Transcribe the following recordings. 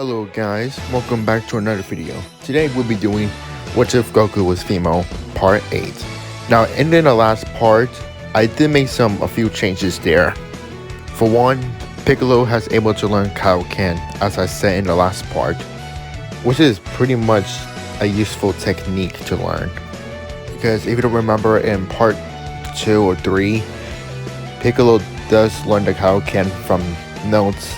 Hello guys, welcome back to another video. Today we'll be doing What If Goku Was Female, Part 8. Now in the last part, I did make a few changes there. For one, Piccolo has able to learn kaioken as I said in the last part, which is pretty much a useful technique to learn. Because if you don't remember in part 2 or 3, Piccolo does learn the kaioken from notes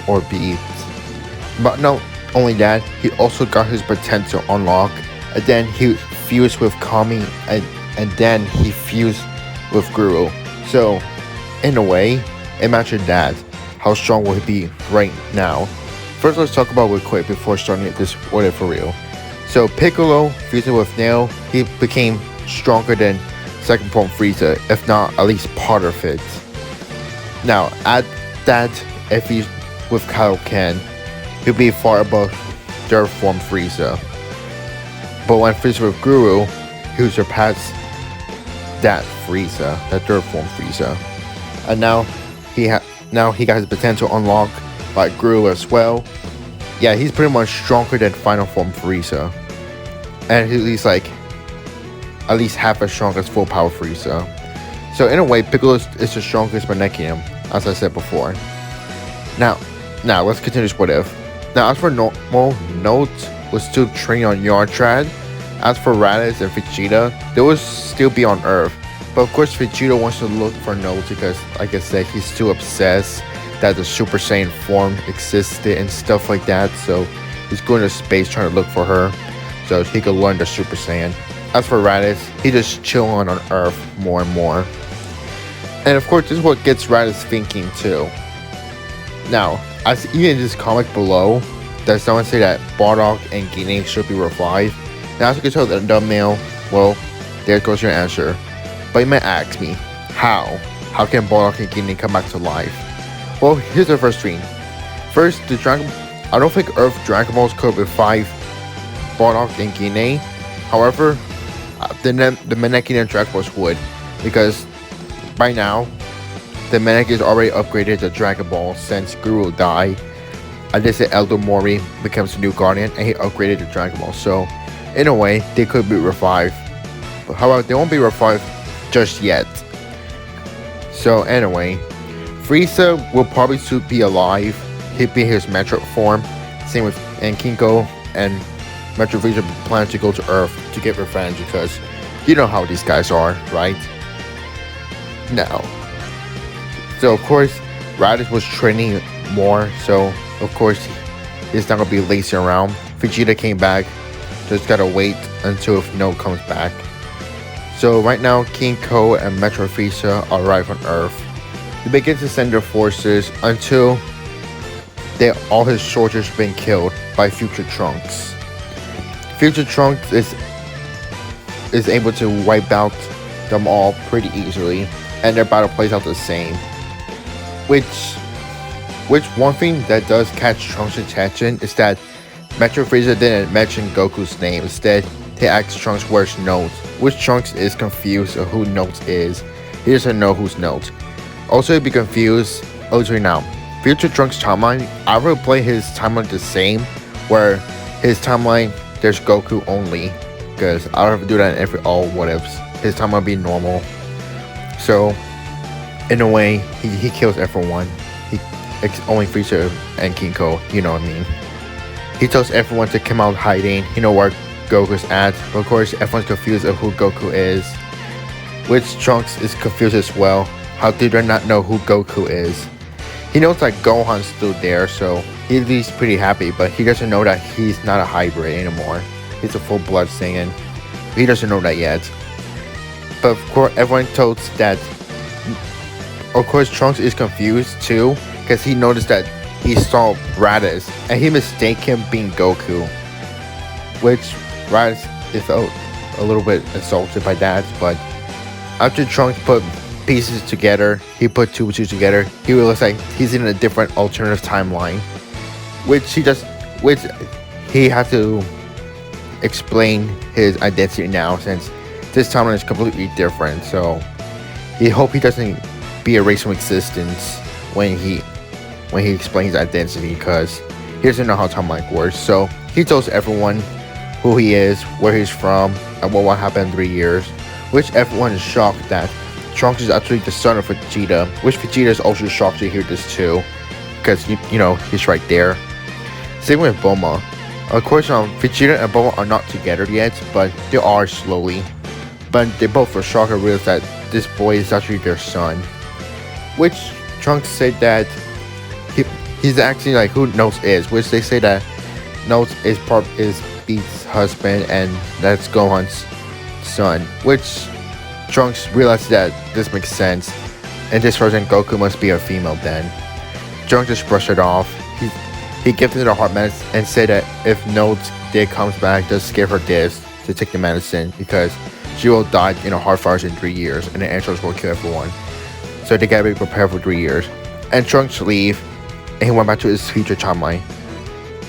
or beats. But not only that, he also got his potential unlock, and then he fused with Kami, and then he fused with Guru. So, in a way, imagine that. How strong will he be right now? First, let's talk about it quick before starting this order for real. So, Piccolo fusing with Nail, he became stronger than second form Frieza, if not at least part of it. Now, add that if he's with Kaioken, he'll be far above third form Frieza. But when Frieza with Guru, he'll surpass that Frieza, that third form Frieza. And now he got his potential unlocked by Guru as well. Yeah, he's pretty much stronger than final form Frieza. And he's like at least half as strong as full power Frieza. So in a way, Piccolo is the strongest Mannequin, as I said before. Now let's continue this what if. Now, as for normal, Note will still train on Yartrad. As for Raditz and Vegeta, they will still be on Earth. But of course, Vegeta wants to look for Note because, like I said, he's too obsessed that the Super Saiyan form existed and stuff like that. So he's going to space trying to look for her so he could learn the Super Saiyan. As for Raditz, he just chilling on Earth more and more. And of course, this is what gets Raditz thinking too. Now, as even in this comic below, there's someone say that Bardock and Guinea should be revived. Now, as you can tell, the thumbnail, well, there goes your answer. But you might ask me, how? How can Bardock and Guinea come back to life? Well, here's the first thing. First, I don't think Earth Dragon Balls could revive Bardock and Guinea. However, the Mannequin and Dragon Balls would, because by now, the Mannequin is already upgraded to Dragon Ball since Guru died. I just said Elder Mori becomes the new Guardian and he upgraded to Dragon Ball. So, in a way, they could be revived. But however, they won't be revived just yet. So, anyway, Frieza will probably soon be alive. He'll be his Metro form. Same with Kinko and Metro Frieza plan to go to Earth to get revenge because you know how these guys are, right? Now. So of course, Raditz was training more, so of course he's not gonna be lazy around. Vegeta came back, just gotta wait until Note comes back. So right now, King Ko and Metro Frieza arrive on Earth. They begin to send their forces until all his soldiers have been killed by Future Trunks. Future Trunks is able to wipe out them all pretty easily, and their battle plays out the same. Which one thing that does catch Trunks' attention is that Metro Frieza didn't mention Goku's name. Instead, he asked Trunks where's Note, which Trunks is confused of who Note is. He doesn't know who's Note. Also, he'd be confused. Also now, Future Trunks' timeline, I will play his timeline the same, where his timeline there's Goku only, because I don't have to do that in every all what ifs. His timeline will be normal. So, in a way, he kills everyone. Only Frieza and Kinko, you know what I mean. He tells everyone to come out hiding, you know where Goku's at. But of course, everyone's confused of who Goku is. Which Trunks is confused as well. How do they not know who Goku is? He knows that Gohan's still there, so he's pretty happy. But he doesn't know that he's not a hybrid anymore. He's a full-blood Saiyan. He doesn't know that yet. But of course, everyone tells that. Of course, Trunks is confused too, because he noticed that he saw Raditz, and he mistaken him being Goku. Which Raditz felt a little bit insulted by that, but after Trunks put pieces together, he put two together, he realized like he's in a different alternative timeline, which he had to explain his identity now, since this timeline is completely different. So he hope he doesn't be erased from existence when he explains identity, because he doesn't know how timeline works. So he tells everyone who he is, where he's from, and what will happen in 3 years, which everyone is shocked that Trunks is actually the son of Vegeta, which Vegeta is also shocked to hear this too, because you know he's right there. Same with Bulma. Of course, Vegeta and Bulma are not together yet, but they are slowly. But they both were shocked to realize that this boy is actually their son. Which Trunks said that he's actually like who Notes is, which they say that Notes is Beat's husband and that's Gohan's son. Which Trunks realized that this makes sense, and this version Goku must be a female then. Trunks just brushed it off. He gave her the heart medicine and said that if Notes Day comes back, just give her this to take the medicine because she will die in a heart fire in 3 years and the Androids will kill everyone. So they gotta be prepared for 3 years. And Trunks leave and he went back to his future timeline.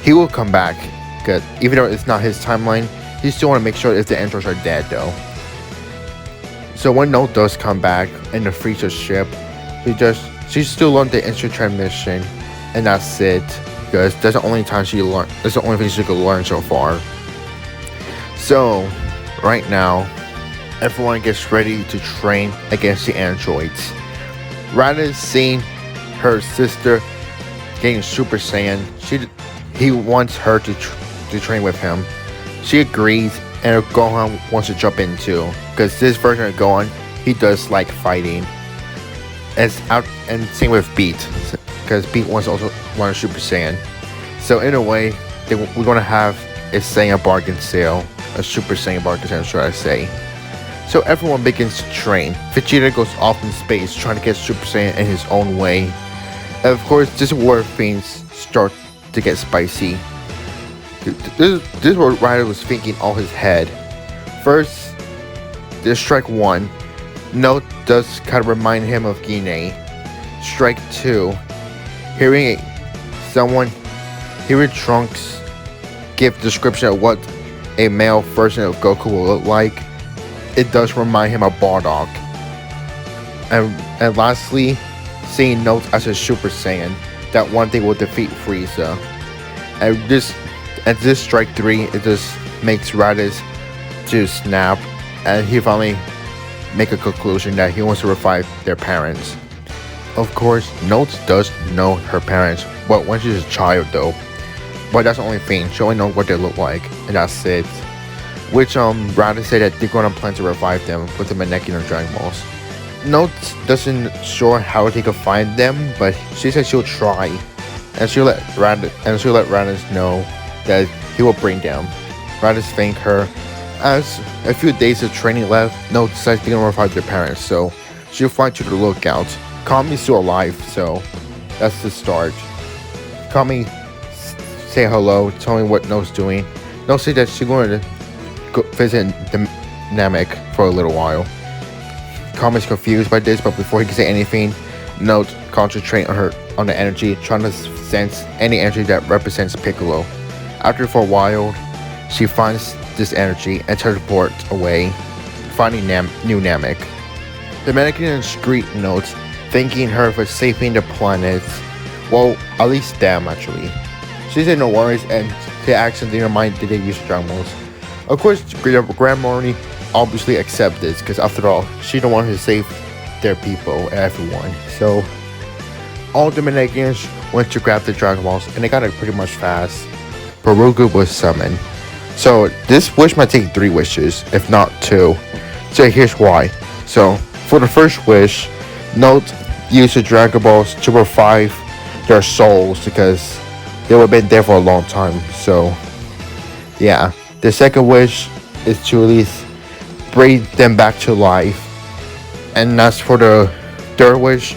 He will come back, because even though it's not his timeline, he still want to make sure if the Androids are dead though. So when Note does come back in the Frieza ship, she still learned the instant transmission, and that's it. Because that's the only time she learned. That's the only thing she could learn so far. So right now, everyone gets ready to train against the androids. Rather than seeing her sister getting Super Saiyan, he wants her to train with him. She agrees, and Gohan wants to jump in too, because this version of Gohan, he does like fighting. And same with Beat, because Beat wants also want a Super Saiyan. So in a way, we're gonna have a Saiyan bargain sale, a Super Saiyan bargain sale, should I say? So everyone begins to train. Vegeta goes off in space trying to get Super Saiyan in his own way. And of course, this is where things start to get spicy. This is what Ryder was thinking all his head. First, there's Strike 1. Note does kind of remind him of Guinea. Strike 2. Hearing Trunks give description of what a male version of Goku will look like, it does remind him of Bardock. And lastly, seeing Note as a Super Saiyan, that one day will defeat Frieza. And this Strike 3, it just makes Raditz to snap, and he finally make a conclusion that he wants to revive their parents. Of course, Note does know her parents, but when she's a child though. But that's the only thing, she only knows what they look like, and that's it. Which Raditz said that they're gonna plan to revive them with the Mannequin and Dragon Balls. Note doesn't sure how they could find them, but she said she'll try, and she'll let Raditz know that he will bring them. Raditz thanked her. As a few days of training left, Note decides they're gonna revive their parents, so she'll fly to the lookout. Kami's still alive, so that's the start. Kami say hello, tell me what Note's doing. Note said that she's going to go visit the Namek for a little while. Kami's confused by this, but before he can say anything, Note concentrates on the energy, trying to sense any energy that represents Piccolo. After for a while, she finds this energy and teleports away, finding new Namek. The mannequins greet Note, thanking her for saving the planet. Well, at least them actually. She said no worries, and they accidentally remind that they use Dragon Balls. Of course, Grand Marnie obviously accepts this, because after all, she don't want to save their people, everyone. So all the mannequins went to grab the Dragon Balls, and they got it pretty much fast. Barugu was summoned. So this wish might take 3 wishes, if not 2. So here's why. So for the first wish, Note used the Dragon Balls to revive their souls because they would have been there for a long time. So yeah. The second wish is to at least bring them back to life. And as for the third wish,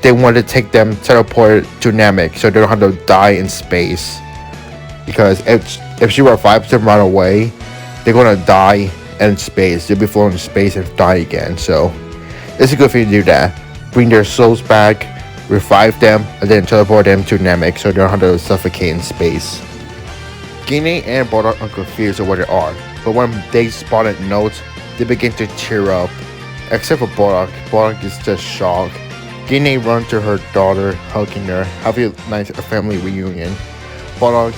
they want to take them teleport to Namek so they don't have to die in space. Because if she revives them right away, they're gonna die in space. They'll be floating in space and die again. So it's a good thing to do that. Bring their souls back, revive them, and then teleport them to Namek so they don't have to suffocate in space. Guinea and Bardock are confused of where they are, but when they spotted Note, they begin to cheer up. Except for Bardock. Bardock is just shocked. Guinea runs to her daughter, hugging her, having a nice family reunion. Bardock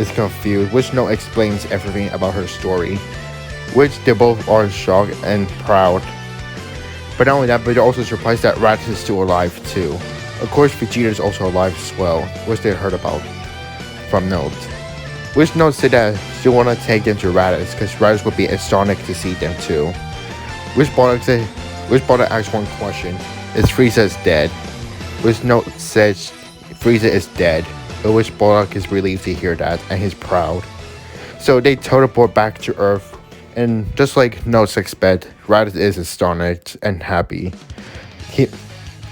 is confused, which Note explains everything about her story, which they both are shocked and proud. But not only that, but they're also surprised that Raditz is still alive too. Of course, Vegeta is also alive as well, which they heard about from Note. Which Note said that she want to take them to Raditz because Raditz would be astonished to see them too. Which Bardock asked one question: is Frieza dead? Which Note says Frieza is dead, but which Bardock is relieved to hear that and he's proud. So they teleport back to Earth, and just like Note expect, Raditz is astonished and happy.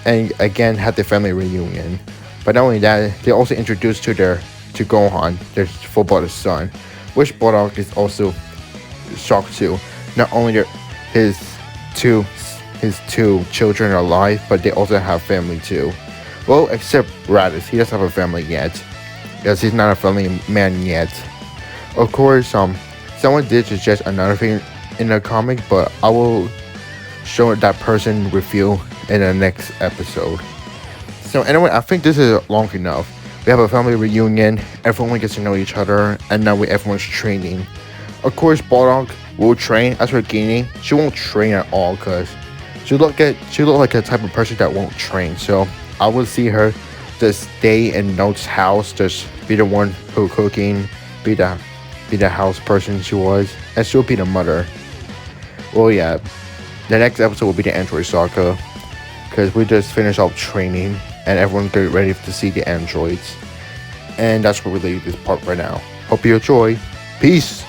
And again had the family reunion. But not only that, they also introduced to Gohan, their full-blooded son, which Bardock is also shocked too. Not only are his two children are alive, but they also have family too. Well, except Raditz, he doesn't have a family yet, because he's not a family man yet. Of course, someone did suggest another thing in the comic, but I will show that person review in the next episode. So anyway, I think this is long enough. We have a family reunion, everyone gets to know each other, and now everyone's training. Of course, Bardock will train. As for Guinea, she won't train at all because she look like the type of person that won't train. So I will see her just stay in Note's house, just be the one who cooking, be the house person she was, and she'll be the mother. Well, yeah, the next episode will be the Android Saga, because we just finished up training and everyone get ready to see the androids. And that's where we leave this part right now. Hope you enjoy. Peace.